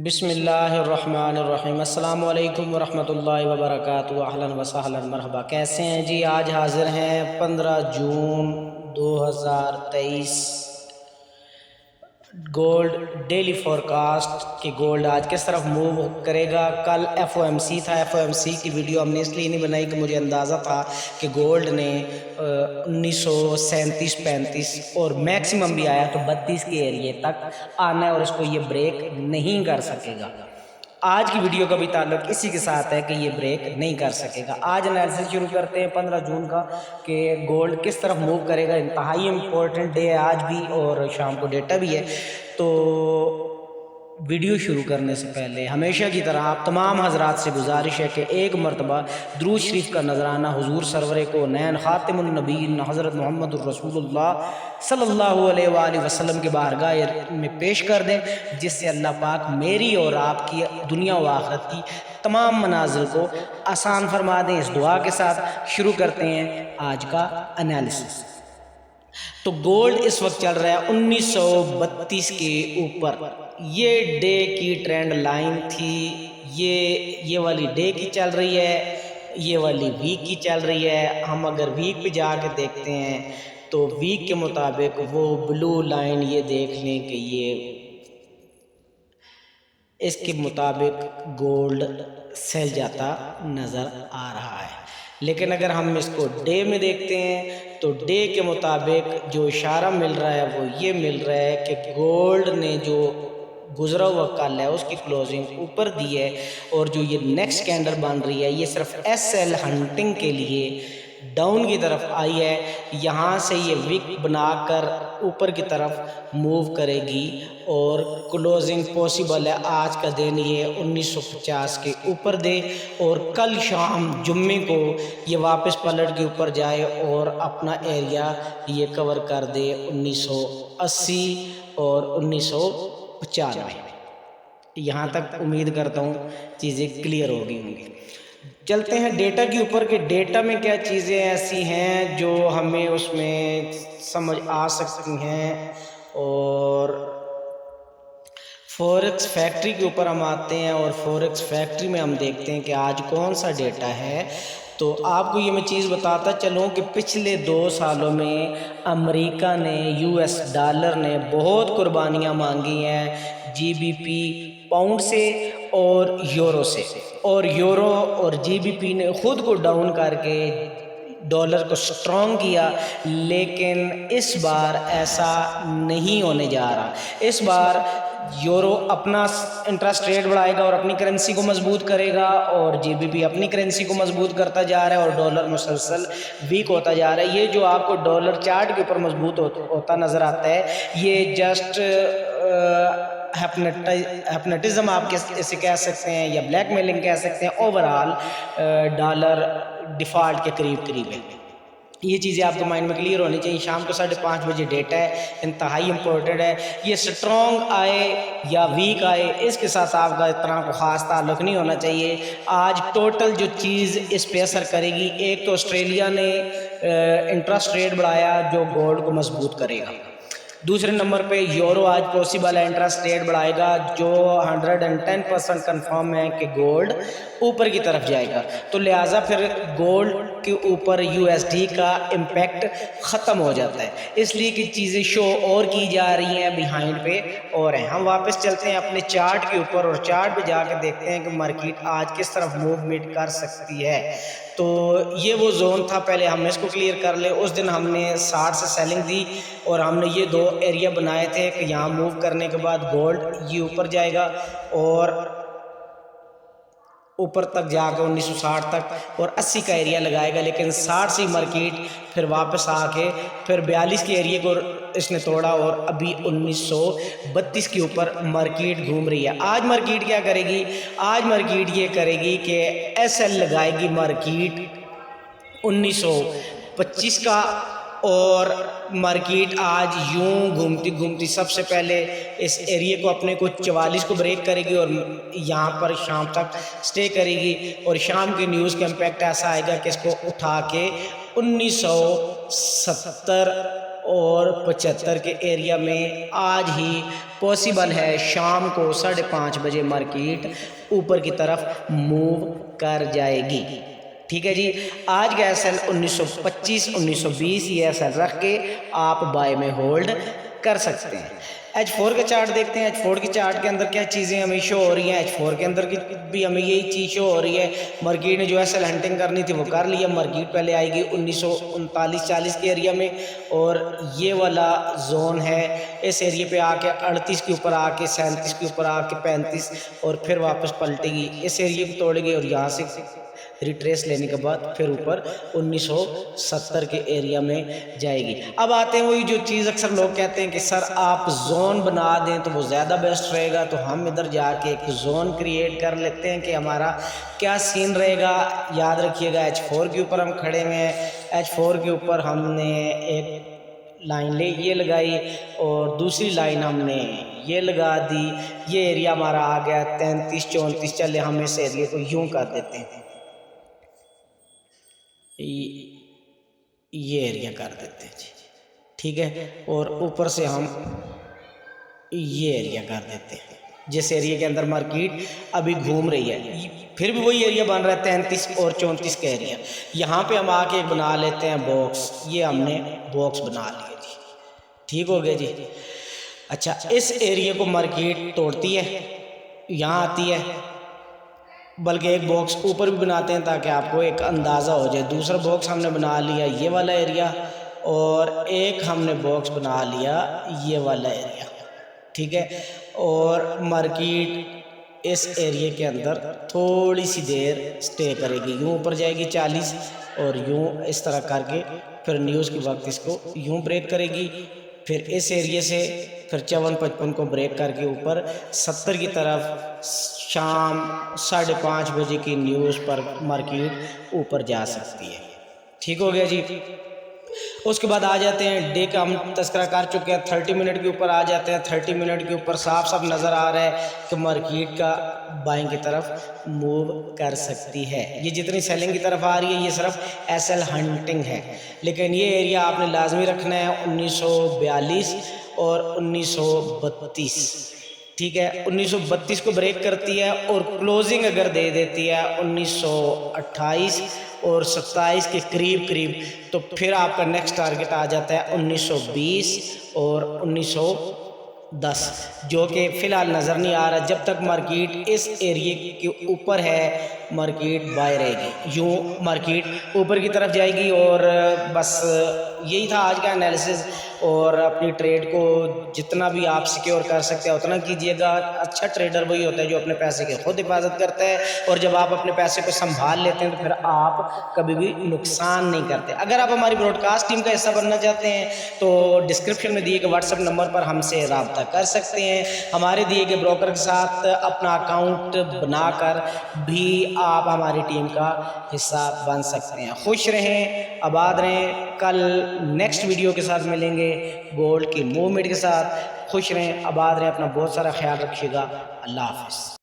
بسم اللہ الرحمن الرحیم۔ السلام علیکم ورحمۃ اللہ وبرکاتہ۔ اہلا وسہلا مرحبا، کیسے ہیں جی؟ آج حاضر ہیں 15 جون 2023 گولڈ ڈیلی فورکاسٹ کہ گولڈ آج کس طرف موو کرے گا۔ کل ایف او ایم سی تھا، ایف او ایم سی کی ویڈیو ہم نے اس لیے نہیں بنائی کہ مجھے اندازہ تھا کہ گولڈ نے 1937-35 اور میکسیمم بھی آیا تو 32 کے ایریے تک آنا ہے اور اس کو یہ بریک نہیں کر سکے گا۔ آج کی ویڈیو کا بھی تعلق اسی کے ساتھ ہے کہ یہ بریک نہیں کر سکے گا۔ آج انالیسس شروع کرتے ہیں 15 جون کا کہ گولڈ کس طرف موو کرے گا۔ انتہائی امپورٹنٹ ڈے ہے آج بھی اور شام کو ڈیٹا بھی ہے۔ تو ویڈیو شروع کرنے سے پہلے ہمیشہ کی طرح آپ تمام حضرات سے گزارش ہے کہ ایک مرتبہ درود شریف کا نذرانہ حضور سرور کونین خاتم النبیین حضرت محمد الرسول اللہ صلی اللہ علیہ وآلہ وسلم کے بارگاہ میں پیش کر دیں، جس سے اللہ پاک میری اور آپ کی دنیا و آخرت کی تمام منازل کو آسان فرما دیں۔ اس دعا کے ساتھ شروع کرتے ہیں آج کا انالیسس۔ تو گولڈ اس وقت چل رہا ہے 1932 کے اوپر۔ یہ ڈے کی ٹرینڈ لائن تھی، یہ والی ڈے کی چل رہی ہے، یہ والی ویک کی چل رہی ہے۔ ہم اگر ویک پہ جا کے دیکھتے ہیں تو ویک کے مطابق وہ بلو لائن یہ دیکھ لیں کہ یہ اس کے مطابق گولڈ سیل جاتا نظر آ رہا ہے۔ لیکن اگر ہم اس کو ڈے میں دیکھتے ہیں تو ڈے کے مطابق جو اشارہ مل رہا ہے وہ یہ مل رہا ہے کہ گولڈ نے جو گزرا ہوا کل ہے اس کی کلوزنگ اوپر دی ہے، اور جو یہ نیکسٹ کینڈل بن رہی ہے یہ صرف ایس ایل ہنٹنگ کے لیے ڈاؤن کی طرف آئی ہے۔ یہاں سے یہ وک بنا کر اوپر کی طرف موو کرے گی اور کلوزنگ پوسیبل ہے آج کا دن یہ 1950 کے اوپر دے، اور کل شام جمعے کو یہ واپس پلٹ کے اوپر جائے اور اپنا ایریا یہ کور کر دے 1980 اور 1995۔ یہاں تک امید کرتا ہوں چیزیں کلیئر ہو گئی ہوں گی۔ چلتے ہیں ڈیٹا کے اوپر کہ ڈیٹا میں کیا چیزیں ایسی ہیں جو ہمیں اس میں سمجھ آ سکتی ہیں، اور فوریکس فیکٹری کے اوپر ہم آتے ہیں اور فوریکس فیکٹری میں ہم دیکھتے ہیں کہ آج کون سا ڈیٹا ہے۔ تو آپ کو یہ میں چیز بتاتا چلوں کہ پچھلے 2 سالوں میں امریکہ نے US ڈالر نے بہت قربانیاں مانگی ہیں جی بی پی پاؤنڈ سے اور یورو سے، اور یورو اور جی بی پی نے خود کو ڈاؤن کر کے ڈالر کو سٹرونگ کیا، لیکن اس بار ایسا نہیں ہونے جا رہا۔ اس بار یورو اپنا انٹرسٹ ریٹ بڑھائے گا اور اپنی کرنسی کو مضبوط کرے گا، اور جی بی پی اپنی کرنسی کو مضبوط کرتا جا رہا ہے اور ڈالر مسلسل ویک ہوتا جا رہا ہے۔ یہ جو آپ کو ڈالر چارٹ کے اوپر مضبوط ہوتا نظر آتا ہے یہ جسٹ ہیپنٹزم آپ اسے کہہ سکتے ہیں یا بلیک میلنگ کہہ سکتے ہیں۔ اوورال ڈالر ڈیفالٹ کے قریب ہے۔ یہ چیزیں آپ کو مائنڈ میں کلیئر ہونی چاہیے۔ شام کو 5:30 بجے ڈیٹا ہے، انتہائی امپورٹنٹ ہے۔ یہ سٹرونگ آئے یا ویک آئے اس کے ساتھ آپ کا اتنا کو خاص تعلق نہیں ہونا چاہیے۔ آج ٹوٹل جو چیز اس پہ اثر کرے گی، ایک تو آسٹریلیا نے انٹرسٹ ریٹ بڑھایا جو گولڈ کو مضبوط کرے گا۔ دوسرے نمبر پہ یورو آج پوسیبل ہے انٹرسٹ ریٹ بڑھائے گا، جو 110% کنفرم ہے کہ گولڈ اوپر کی طرف جائے گا۔ تو لہٰذا پھر گولڈ کے اوپر USD کا امپیکٹ ختم ہو جاتا ہے، اس لیے کہ چیزیں شو اور کی جا رہی ہیں بیہائنڈ پہ اور ہیں۔ ہم واپس چلتے ہیں اپنے چارٹ کے اوپر اور چارٹ پہ جا کے دیکھتے ہیں کہ مارکیٹ آج کس طرف موومنٹ کر سکتی ہے۔ تو یہ وہ زون تھا، پہلے ہم اس کو کلیئر کر لیں۔ اس دن ہم نے 60 سے سیلنگ دی اور ہم نے یہ 2 ایریا بنائے تھے کہ یہاں موو کرنے کے بعد گولڈ یہ اوپر جائے گا اور اوپر تک جا کے 1960 تک اور 80 کا ایریا لگائے گا، لیکن 60 سے مارکیٹ پھر واپس آ کے پھر 42 کے ایریا کو اس نے توڑا اور ابھی 1932 کے اوپر مارکیٹ گھوم رہی ہے۔ آج مارکیٹ کیا کرے گی؟ آج مارکیٹ یہ کرے گی کہ ایس ایل لگائے گی مارکیٹ 1925 کا، اور مارکیٹ آج یوں گھومتی سب سے پہلے اس ایریے کو اپنے کو 44 کو بریک کرے گی اور یہاں پر شام تک سٹے کرے گی، اور شام کے نیوز کا امپیکٹ ایسا آئے گا کہ اس کو اٹھا کے 1970 اور 75 کے ایریا میں آج ہی پاسبل ہے شام کو 5:30 بجے مارکیٹ اوپر کی طرف موو کر جائے گی. ٹھیک ہے جی. آج کا ایس ایل 1925 1920 یہ ایس ایل رکھ کے آپ بائی میں ہولڈ کر سکتے ہیں. H4 کا چارٹ دیکھتے ہیں. H4 کی چارٹ کے اندر کیا چیزیں ہمیں شو ہو رہی ہیں. H4 کے اندر بھی ہمیں یہی چیز شو ہو رہی ہے. مارکیٹ نے جو ایس ایل ہنٹنگ کرنی تھی وہ کر لیا. مارکیٹ پہلے آئے گی 1939-40 کے ایریا میں اور یہ والا زون ہے. اس ایریا پہ آ کے 38 کے اوپر آ کے 37 کے اوپر آ کے 35 اور پھر واپس پلٹے گی. اس ایریا کو توڑے گی اور یہاں سے ریٹریس لینے کے بعد پھر اوپر 1970 کے ایریا میں جائے گی. اب آتے ہیں وہی جو چیز اکثر لوگ کہتے ہیں کہ سر آپ زون بنا دیں تو وہ زیادہ بیسٹ رہے گا. تو ہم ادھر جا کے ایک زون کریٹ کر لیتے ہیں کہ ہمارا کیا سین رہے گا. یاد رکھیے گا H4 کے اوپر ہم کھڑے ہوئے ہیں. H4 کے اوپر ہم نے ایک لائن یہ لگائی اور دوسری لائن ہم نے یہ لگا دی. یہ ایریا ہمارا آ گیا 33-34. چلے ہم اس ایریا کو یوں کر دیتے ہیں, یہ ایریا کر دیتے ہیں جی. ٹھیک ہے. اور اوپر سے ہم یہ ایریا کر دیتے ہیں جس ایریا کے اندر مارکیٹ ابھی گھوم رہی ہے. پھر بھی وہی ایریا بن رہا ہے 33 اور 34 کا ایریا. یہاں پہ ہم آ کے بنا لیتے ہیں باکس. یہ ہم نے باکس بنا لیا جی. ٹھیک ہو گیا جی. اچھا, اس ایریا کو مارکیٹ توڑتی ہے, یہاں آتی ہے, بلکہ ایک باکس اوپر بھی بناتے ہیں تاکہ آپ کو ایک اندازہ ہو جائے. دوسرا باکس ہم نے بنا لیا یہ والا ایریا اور ایک ہم نے باکس بنا لیا یہ والا ایریا. ٹھیک ہے. اور مارکیٹ اس ایریا کے اندر تھوڑی سی دیر سٹے کرے گی. یوں اوپر جائے گی 40 اور یوں اس طرح کر کے پھر نیوز کے وقت اس کو یوں بریک کرے گی. پھر اس ایریا سے پھر 54-55 کو بریک کر کے اوپر 70 کی طرف شام 5:30 بجے کی نیوز پر مارکیٹ اوپر جا سکتی ہے. ٹھیک ہو گیا جی. اس کے بعد آ جاتے ہیں ڈے کا ہم تذکرہ کر چکے ہیں. 30 منٹ کے اوپر آ جاتے ہیں. 30 منٹ کے اوپر صاف صاف نظر آ رہا ہے کہ مارکیٹ کا بائنگ کی طرف موو کر سکتی ہے. یہ جتنی سیلنگ کی طرف آ رہی ہے یہ صرف ایس ایل ہنٹنگ ہے. لیکن یہ ایریا آپ نے لازمی رکھنا ہے 1942 اور 1932. ٹھیک ہے. 1932 کو بریک کرتی ہے اور کلوزنگ اگر دے دیتی ہے 1928 اور 27 کے قریب تو پھر آپ کا نیکسٹ ٹارگٹ آ جاتا ہے 1920 اور 1910 جو کہ فی الحال نظر نہیں آ رہا. جب تک مارکیٹ اس ایریے کے اوپر ہے مارکیٹ بائی رہے گی. یوں مارکیٹ اوپر کی طرف جائے گی. اور بس یہی تھا آج کا انالیسز. اور اپنی ٹریڈ کو جتنا بھی آپ سیکیور کر سکتے ہیں اتنا کیجیے گا. اچھا ٹریڈر وہی ہوتا ہے جو اپنے پیسے کی خود حفاظت کرتا ہے. اور جب آپ اپنے پیسے کو سنبھال لیتے ہیں تو پھر آپ کبھی بھی نقصان نہیں کرتے. اگر آپ ہماری براڈ کاسٹ ٹیم کا حصہ بننا چاہتے ہیں تو ڈسکرپشن میں دیے گئے واٹس ایپ نمبر پر ہم سے رابطہ کر سکتے ہیں. ہمارے دیے گئے بروکر کے ساتھ اپنا اکاؤنٹ بنا کر بھی آپ ہماری ٹیم کا حصہ بن سکتے ہیں. خوش رہیں, آباد رہیں. کل نیکسٹ ویڈیو کے ساتھ ملیں گے گولڈ کی موومنٹ کے ساتھ. خوش رہیں, آباد رہیں, اپنا بہت سارا خیال رکھیے گا. اللہ حافظ.